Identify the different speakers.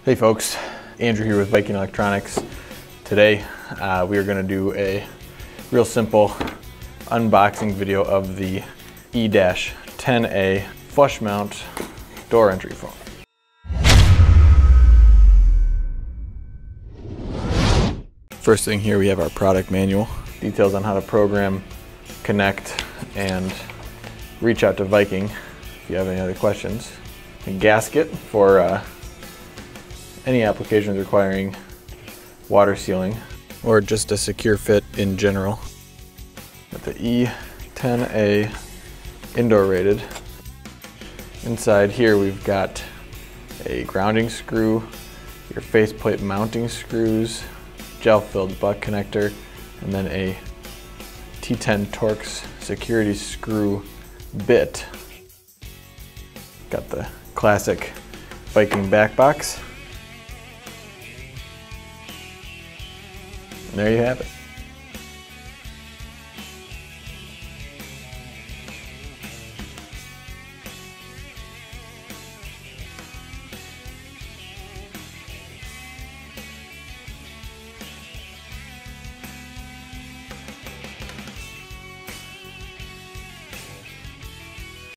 Speaker 1: Hey folks, Andrew here with Viking Electronics. Today we are going to do a real simple unboxing video of the E-10A flush mount door entry phone. First thing here, we have our product manual. Details on how to program, connect, and reach out to Viking if you have any other questions. A gasket for any applications requiring water sealing or just a secure fit in general. Got the E-10A indoor rated. Inside here we've got a grounding screw, your faceplate mounting screws, gel-filled butt connector, and then a T10 Torx security screw bit. Got the classic Viking back box. And there you have it.